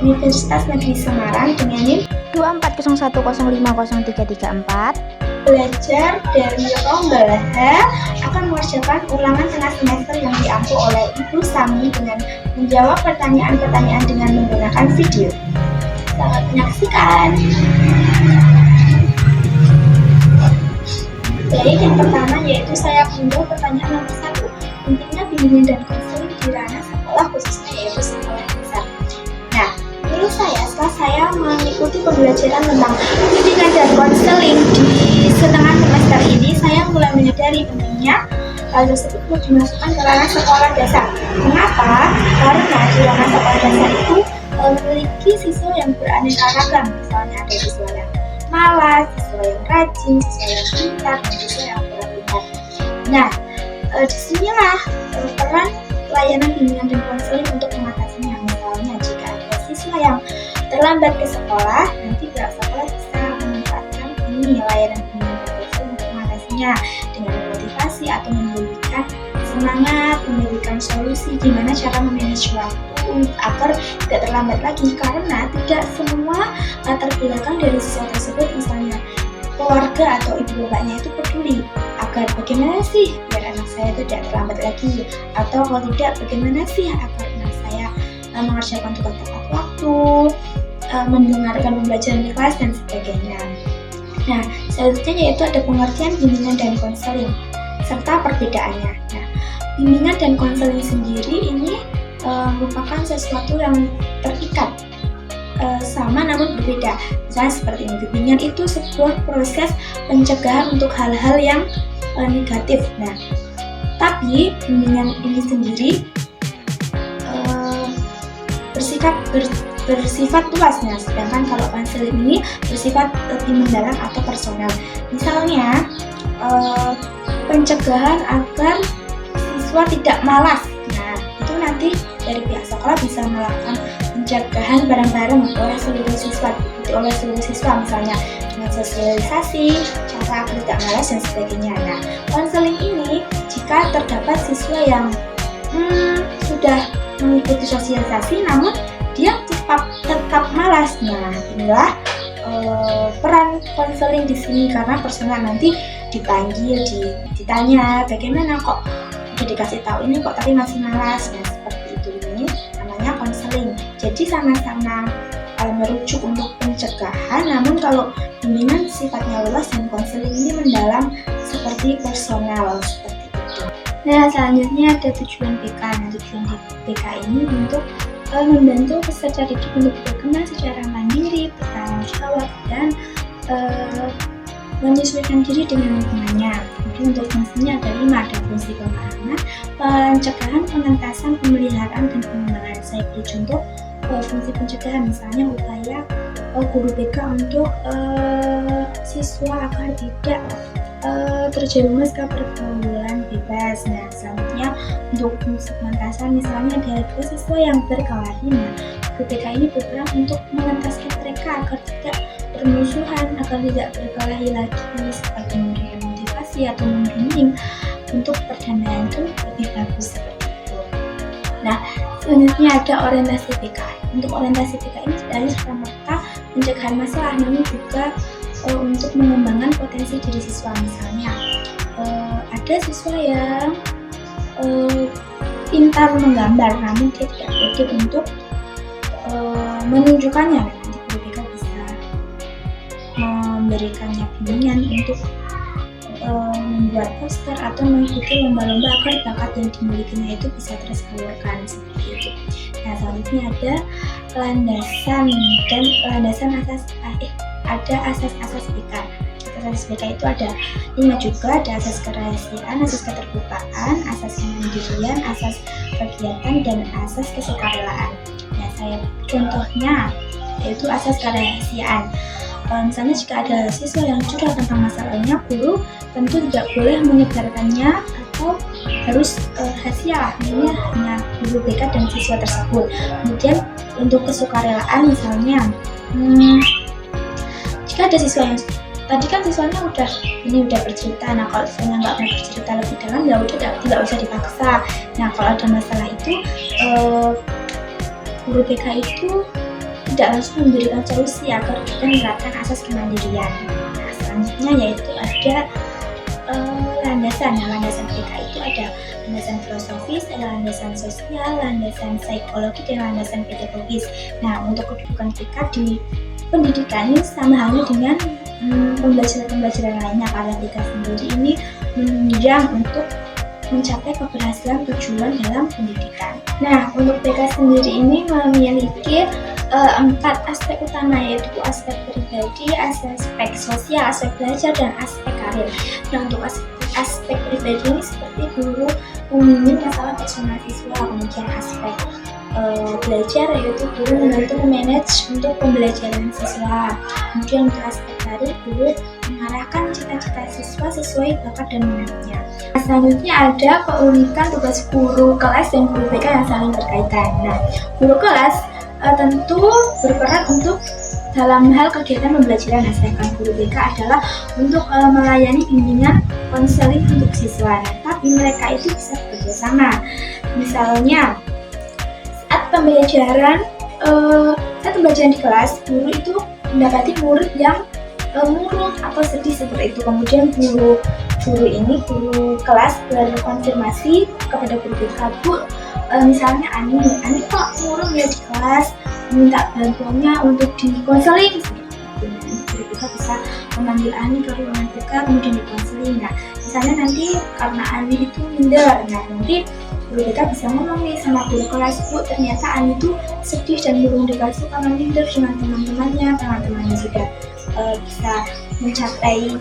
Universitas Negeri Semarang dengan NIM 24010503334. Belajar dari Rombala akan mengerjakan ulangan tengah semester yang diampu oleh Ibu Sami dengan menjawab pertanyaan-pertanyaan dengan menggunakan video. Selamat menyaksikan. Baik, yang pertama yaitu saya menjawab pertanyaan nomor 1. Pentingnya bimbingan dan konseling di ranah sekolah, khususnya yaitu sekolah dasar. Nah, menurut saya setelah saya mengikuti pembelajaran tentang bimbingan dan konseling di setengah semester ini, saya mulai menyadari pentingnya hal tersebut perlu dimasukkan ke ranah sekolah dasar. Mengapa? Karena di ranah sekolah dasar itu memiliki siswa yang beraneka ragam. Misalnya ada siswa yang malas, siswa yang rajin, siswa yang pintar, dan siswa yang kurang pintar. Nah, disinilah peran layanan bimbingan dan konseling untuk mengatasinya. Misalnya jika ada siswa yang terlambat ke sekolah, nanti pihak sekolah bisa memanfaatkan ini layanan bimbingan dan konseling untuk mengatasinya dengan memotivasi atau memberikan semangat, memberikan solusi gimana cara memanage waktu agar tidak terlambat lagi, karena tidak semua latar belakang dari siswa tersebut, misalnya keluarga atau ibu bapaknya itu peduli agar bagaimana sih biar anak saya itu tidak terlambat lagi, atau kalau tidak bagaimana sih agar anak saya mengerjakan tugas tepat waktu, mendengarkan pembelajaran di kelas dan sebagainya. Nah, selanjutnya yaitu ada pengertian bimbingan dan konseling serta perbedaannya. Nah, bimbingan dan konseling sendiri ini merupakan sesuatu yang terikat, sama namun berbeda. Misalnya seperti ini, bimbingan itu sebuah proses pencegahan untuk hal-hal yang negatif. Nah, tapi bimbingan ini sendiri bersifat luas. Nah, sedangkan kalau konseling ini bersifat lebih mendalam atau personal. Misalnya pencegahan agar siswa tidak malas. Nah, itu nanti dari pihak sekolah bisa melakukan pencegahan bareng-bareng oleh seluruh siswa, misalnya dengan sosialisasi, cara agar tidak malas dan sebagainya. Nah, konseling ini jika terdapat siswa yang sudah mengikuti sosialisasi namun dia tetap malas. Nah, inilah peran konseling di sini, karena personal, nanti dipanggil, ditanya bagaimana kok udah dikasih tahu ini kok tapi masih malas. Nah, seperti itu, ini namanya konseling. Jadi sama-sama merujuk untuk pencegahan, namun kalau bimbingan sifatnya luas dan konseling ini mendalam seperti personal, seperti itu. Nah, selanjutnya ada tujuan BK. Nah, tujuan BK ini untuk membantu peserta didik untuk berkembang secara mandiri, bertanggung jawab, dan menyesuaikan diri dengan lingkungannya. Kemudian untuk fungsinya ada 5, ada fungsi pemahaman, pencegahan, pengentasan, pemeliharaan, dan pengembangan. Saya beri contoh fungsi pencegahan, misalnya upaya guru BK untuk siswa agar tidak terjerumus ke pergaulan bebas. Nah, selanjutnya untuk fungsi pengentasan, misalnya ada 2 siswa yang berkelahi. Nah, guru BK ini berperan untuk mengentaskan mereka agar tidak bermusuhan, agar tidak berkelahi lagi, seperti memberikan motivasi atau membimbing untuk perdamaian itu lebih bagus, seperti itu. Nah, selanjutnya ada orientasi BK. Untuk orientasi BK ini tidak serta-merta pencegahan masalah, namun juga untuk mengembangkan potensi diri siswa. Misalnya ada siswa yang pintar menggambar namun dia tidak pede untuk menunjukkannya. Nanti guru BK bisa memberikannya bimbingan untuk membuat poster atau mengikuti lomba-lomba agar bakat yang dimilikinya itu bisa tersalurkan, seperti itu. Nah, selanjutnya ada asas BK. Asas BK itu ada 5 juga, ada asas kerahasiaan, asas keterbukaan, asas kemandirian, asas kegiatan, dan asas kesukarelaan. Nah, saya contohnya yaitu asas kerahasiaan. Misalnya jika ada siswa yang curhat tentang masalahnya, guru tentu tidak boleh menyebarkannya atau harus rahasia, ini hanya guru BK dan siswa tersebut. Kemudian untuk kesukarelaan, misalnya jika ada siswa yang tadi kan siswanya udah bercerita, nah kalau siswanya nggak mau bercerita lebih dalam, ya udah tidak usah dipaksa. Nah, kalau ada masalah itu guru BK itu tidak langsung memberikan solusi agar kita menerapkan asas kemandirian. Nah, selanjutnya yaitu ada landasan. Nah, landasan PK itu ada landasan filosofis, ada landasan sosial, landasan psikologi, dan landasan pedagogis. Nah, untuk kedudukan PK di pendidikan ini sama halnya dengan pembelajaran lainnya, karena PK sendiri ini menunjang untuk mencapai keberhasilan tujuan dalam pendidikan. Nah, untuk PK sendiri ini memiliki 4 aspek utama, yaitu aspek pribadi, aspek sosial, aspek belajar, dan aspek karir. Nah, untuk aspek pribadi ini seperti guru membimbing masalah personal siswa, kemudian aspek belajar yaitu guru membantu memanage untuk pembelajaran siswa, kemudian untuk aspek karir guru mengarahkan cita-cita siswa sesuai bakat dan minatnya. Selanjutnya ada keunikan tugas guru kelas dan guru BK yang saling berkaitan. Nah, guru kelas tentu berperan untuk dalam hal kegiatan pembelajaran, sedangkan guru BK adalah untuk melayani bimbingan konseling untuk siswa. Nah, tapi mereka itu bisa bekerjasama. Misalnya saat pembelajaran di kelas, guru itu mendapati murid yang murung atau sedih seperti itu. Kemudian guru kelas berkonfirmasi kepada guru BK, Bu, misalnya Ani kok murung ya di kelas, minta bantuannya untuk dikonseling. Nanti guru BK bisa memanggil Ani ke ruangan BK kemudian dikonseling. Nah, misalnya nanti karena Ani itu minder, nah nanti guru BK bisa ngomong nih sama guru kelas, Bu, ternyata Ani itu sedih dan murung di kelas itu karena minder dengan teman-temannya sudah bisa mencapai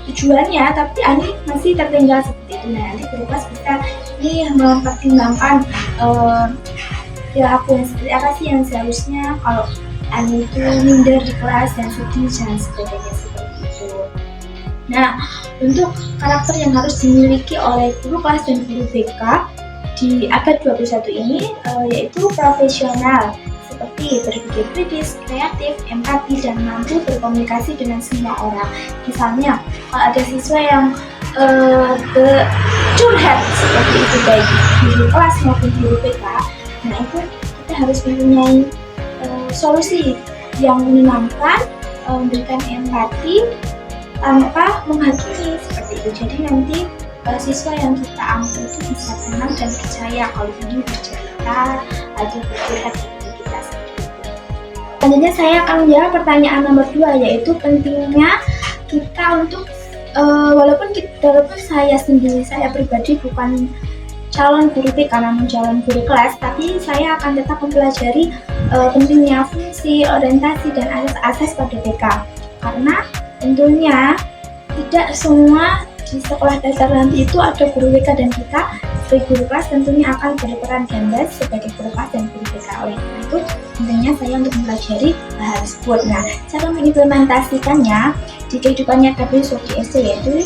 tujuannya, tapi Ani masih tertinggal seperti itu. Nah, nanti guru kelas bisa mempertimbangkan perilaku yang seperti apa sih yang seharusnya kalau Ani itu minder di kelas dan sedih dan sebagainya seperti itu. Nah, untuk karakter yang harus dimiliki oleh guru kelas dan guru BK di abad 21 ini yaitu profesional, seperti berpikir kritis, kreatif, empati, dan mampu berkomunikasi dengan semua orang. Misalnya, kalau ada siswa yang curhat seperti itu baik guru kelas maupun guru BK, nah itu kita harus mempunyai solusi yang menyenangkan, memberikan empati tanpa menghakimi seperti itu. Jadi nanti siswa yang kita ambil itu bisa tenang dan percaya kalau ini bercerita atau bercurhat kepada kita seperti itu. Selanjutnya saya akan menjawab pertanyaan nomor 2, yaitu pentingnya kita untuk walaupun saya pribadi bukan calon guru BK namun calon guru kelas, tapi saya akan tetap mempelajari pentingnya fungsi, orientasi, dan asas-asas pada BK, karena tentunya tidak semua di sekolah dasar nanti itu ada guru BK, dan kita sebagai guru kelas tentunya akan berperan ganda sebagai guru kelas dan guru BK. Oleh karena itu tentunya saya untuk mempelajari hal tersebut. Nah, cara mengimplementasikannya di kehidupan nyata besok di SD yaitu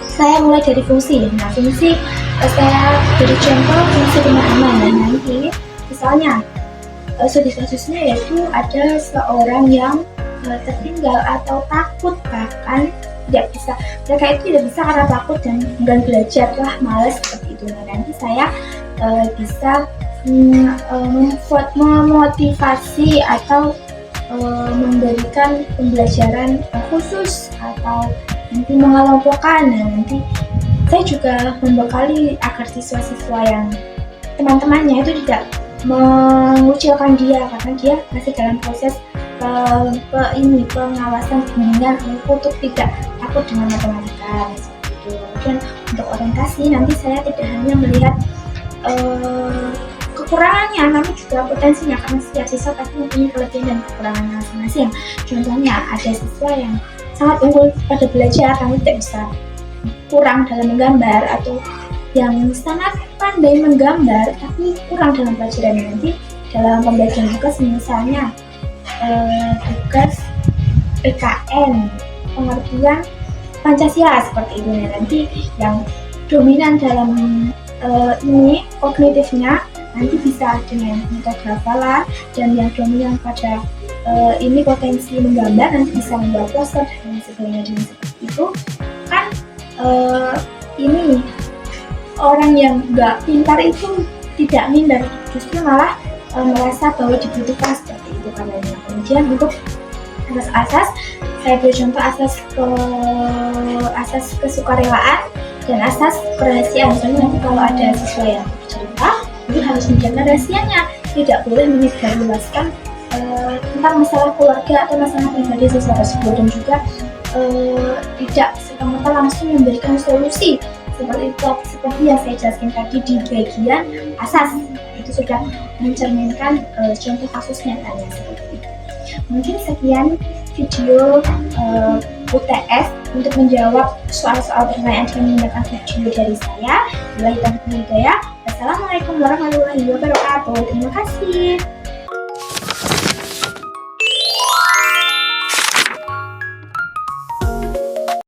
saya mulai dari fungsi. Nah, fungsi saya beri contoh fungsi pemahaman. Dan nanti misalnya studi kasusnya yaitu ada seorang yang tertinggal atau takut, bahkan tidak bisa, mereka itu tidak bisa karena takut dan enggan belajar, lah malas seperti itu. Nah, nanti saya bisa memotivasi atau memberikan pembelajaran khusus atau nanti mengelompokkan. Nah, nanti saya juga membekali agar siswa-siswa yang teman-temannya itu tidak mengucilkan dia karena dia masih dalam proses pengawasan bimbingan untuk tidak takut dengan matematika seperti itu. Kemudian untuk orientasi nanti saya tidak hanya melihat kekurangannya, namun juga potensinya, karena setiap siswa pasti mempunyai kelebihan dan kekurangan masing-masing. Contohnya ada siswa yang sangat unggul pada belajar namun tidak bisa, kurang dalam menggambar, atau yang sangat pandai menggambar tapi kurang dalam pelajaran. Nanti dalam pembelajaran tugas misalnya tugas PKN pengertian Pancasila seperti itu, nanti yang dominan dalam ini kognitifnya nanti bisa dengan metode hafalan, dan yang dominan pada ini potensi menggambar nanti bisa membuat poster dan sebagainya. Dan seperti itu kan ini orang yang nggak pintar itu tidak minder, justru malah merasa bahwa dibutuhkan seperti itu kabarnya. Kemudian untuk asas-asas, saya beri contoh asas kesukarelaan dan asas kerahasiaan. Misalnya nanti kalau ada siswa yang cerita, itu harus menjaga rahasianya, tidak boleh menyebarluaskan tentang masalah keluarga atau masalah pribadi siswa tersebut, dan juga tidak serta-merta langsung memberikan solusi seperti yang saya jelaskan tadi di bagian asas. Itu sudah mencerminkan contoh kasus nyatanya seperti itu. Mungkin sekian video UTS untuk menjawab soal-soal pertanyaan dengan menggunakan video dari saya. Wassalamualaikum warahmatullahi wabarakatuh. Terima kasih.